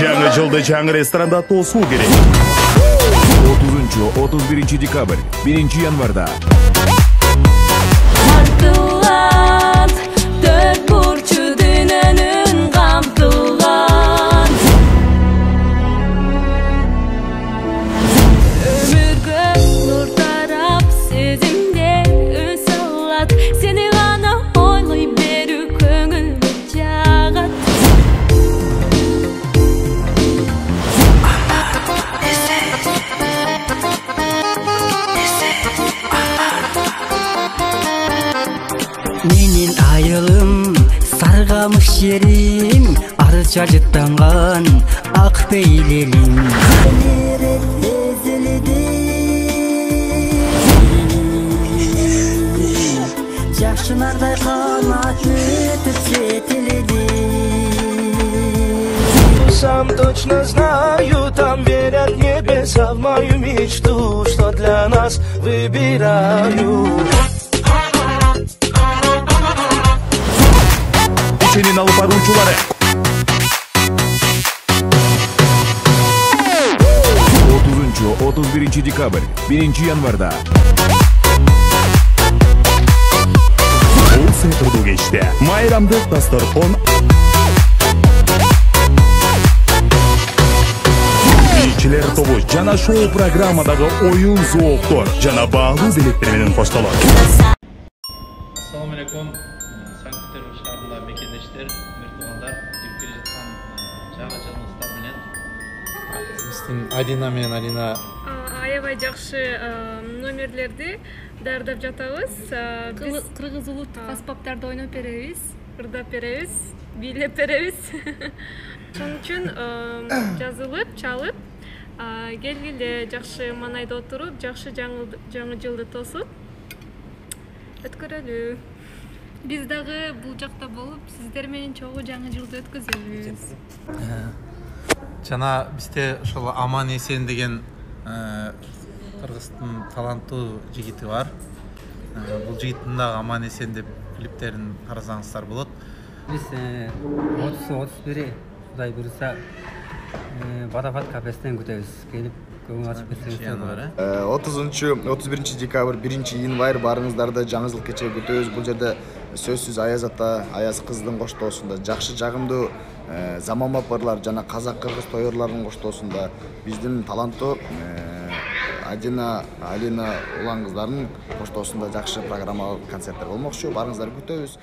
Жаңы жылды жаңы ресторанда тосуу керек. 30-31 декабрь, 1 январда. Артылат, төрт бурчу дүйнөнүн камтылган. Өмүргө нур тарап, сезимде үн салат. Сени гана ойлой берүү көңүлдү жагат. Менин айылым, саргамыш жерим, арыз жажыттанган ак пейлелим. Жакшынардай канат өтүп жетиледи. Сам точно знаю, там верят небеса в мою мечту, что для нас выбираю. Senin alıp aruvчулары. 30-31 декабрь, 1 январда. Бул сыйкырдуу кечте майрамдык дасторкон бийчилер тобу жана шоу программадагы оюн зооктор жана баалуу белеттер менен коштолот. Assalamu alaikum. Санкт-Петербург шаарында мекендештер, мыртугандар, жүрүп келе жаткан жаңы жылыңыздар менен. Биздин Адина менен Алина аябай жакшы номерлерди даярдап жатабыз. Биз кыргыз улуттук аспаптарды ойноп беребиз, ырдап беребиз, бийлеп беребиз. Ошон үчүн жазылып, чалып, келгиле жакшы маанайда отуруп, жакшы жаңы жылды тосуп өткөрөлү. Биз дагы бул жакта болуп, сиздер менен чогуу жаңы жылды өткөзөбүз. жана бизде ошол Аман Эсен деген кыргыздын таланттуу жигити бар. Бул жигиттин дагы Аман Эсен деп клиптерин карасаңыздар болот. Биз 30-31 Кудай буйруса Водопад кафесинен күтөбүз. Келип көңүл ачып кетсеңиздер болот. 30-31 декабрь, 1 январь барыңыздарды жаңы жыл кечеги күтөбүз. Бул жерде сөзсүз Аяз ата, Аяз кыздын коштоосунда жакшы жагымдуу заманбапарлар жана казак-кыргыз тойлордун коштоосунда биздин таланттуу Адина, Алина улан кыздардын коштоосунда жакшы программалык концерттер болмокчу. Барыңыздарды күтөбүз.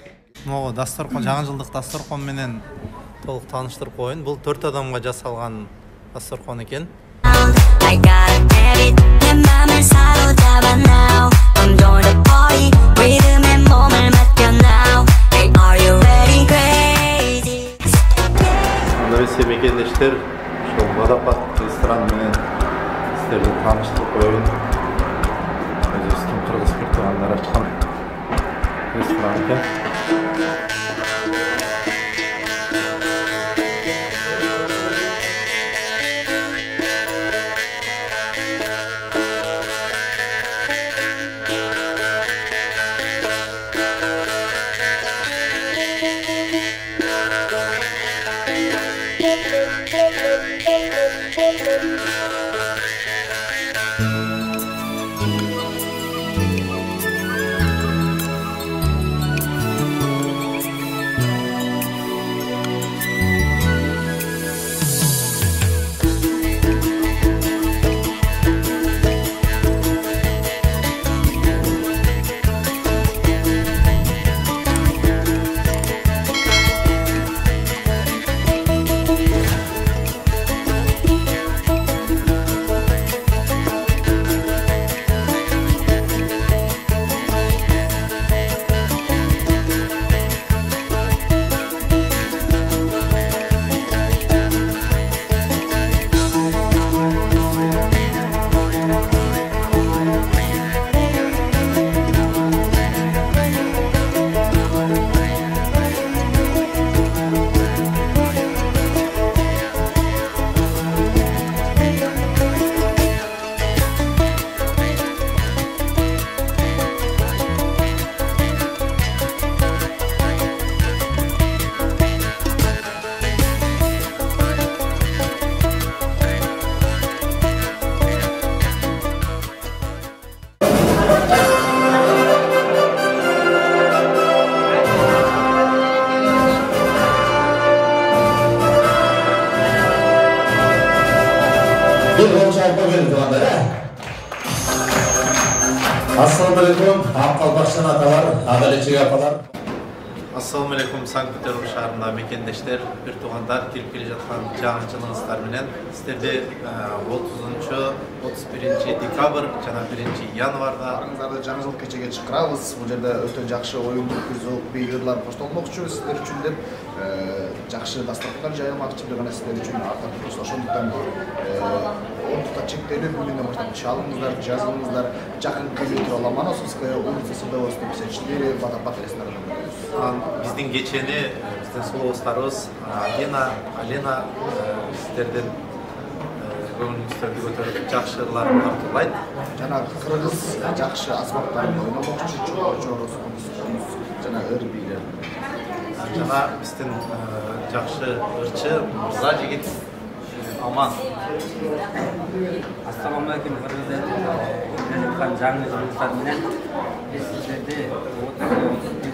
Могу дасторкон, жаңы жылдык дасторкон менен толук тааныштырып коеюн. Бул 4 адамга жасалган дасторкон экен. Мына мекендештер, ошол Водопад ресторан менен сиздерди тааныштырып коеюн. Өзүбүздүн кыргыз мыртугандар ачкан ресторан экен. жалпы келді туғандар, Ассалаумалейкум, Аққалбақшан аталар, Адалетшек апалар. Ассалаумалейкум, Санкт-Петербург шаарында мекендештер, бир туугандар, келип келе жаткан жаңы жылыңыздар менен сиздерди 30-31 декабрь жана 1 январда Барыңыздарды жаңы жыл кечеге чакырабыз. Бул жерде өтө жакшы оюн өткүзүп, бийлер коштолмокчу сиздер үчүн деп жакшы дастархан жайылмакчы гана сиздер үчүн артат турус. Ошондуктан ордукта чектелип, бүгүндөн баштап чалыңыздар, жазыңыздар, жакынкы метро Ломоносовская улица Судовая 154 водопад ресторанында. биздин кечени биздин сулуустарыбыз Алена сиздердин көңүлүңүздөрдү көтөрүп жакшы ырларын тартуулайт. Жана кыргыз жакшы аспаптарын ойномокчу, чорос, жана ыр бийлер. Жана биздин жакшы ырчы мырза жигит Аман. Ассалаумалейкум, кыргыз эли. Жаңы жылыңыздар менен биз сиздерди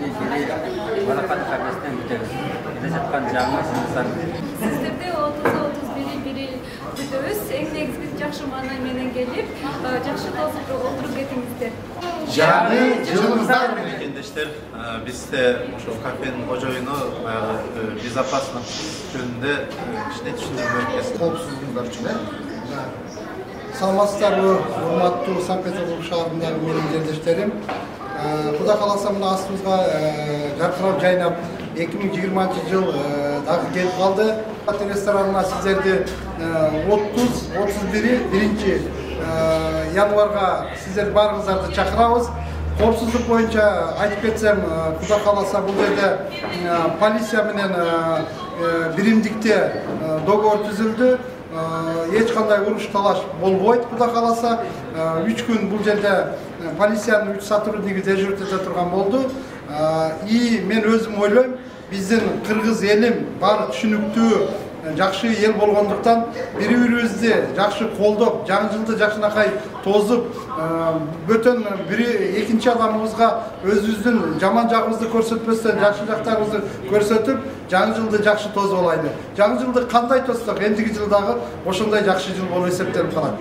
31 водопад кафесинен күтөбүз. Келе жаткан жаңы жылыңыздар менен. Сиздерди 30-31 күтөбүз. Эң негизги жакшы маанай менен келип, жакшы тосуп отуруп кетиңиздер. Жаңы жылыңыздар менен. Мекендештер, биз ошол кафенин кожоюну безопасность жөнүндө кичине түшүндүрмө өткөздүк. Коопсуздугуңуздар үчүн, Саламатсыздарбы, урматтуу Санкт-Петербург шаарындагы менин жерлештерим. Куда кааласа мына астыбызга жаркырап жайнап 2020 жыл дагы келип калды. Ресторанына сиздерди 30-31 январга сиздер барыңыздарды чакырабыз. Коопсуздук боюнча айтып кетсем, куда кааласа бул жерде полиция менен биримдикте договор түзүлдү. Эч кандай уруш талаш болбойт, куда кааласа. 3 күн бул жерде полициянын 3 сотрудниги дежурить ете турган болду. И мен өзүм ойлойм, биздин кыргыз элим баары түшүнүктүү, жакшы эл болгондуктан бири-бирибизди жакшы колдоп, жаңы жылды жакшынакай тозуп, бөтөн экинчи адамыбызга өзүбүздүн жаман жагыбызды көрсөтпөстөн жакшы жактарыбызды көрсөтүп, жаңы жылды жакшы тозуп алайлы. Жаңы жылды кандай тостук, эндиги жылдагы ошондой жакшы жыл болуп эсептелип калат.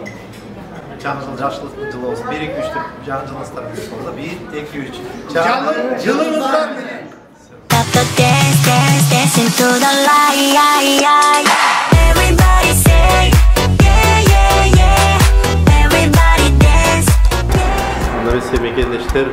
Жаңы жыл жакшылыктын жылы болсун. 1-2-3 деп жаңы жылыңыздар менен болду. 1-2-3 жаңы жылыңыздар менен. Dance into the light. Everybody say yeah yeah yeah. Everybody dance. Мына мекендештер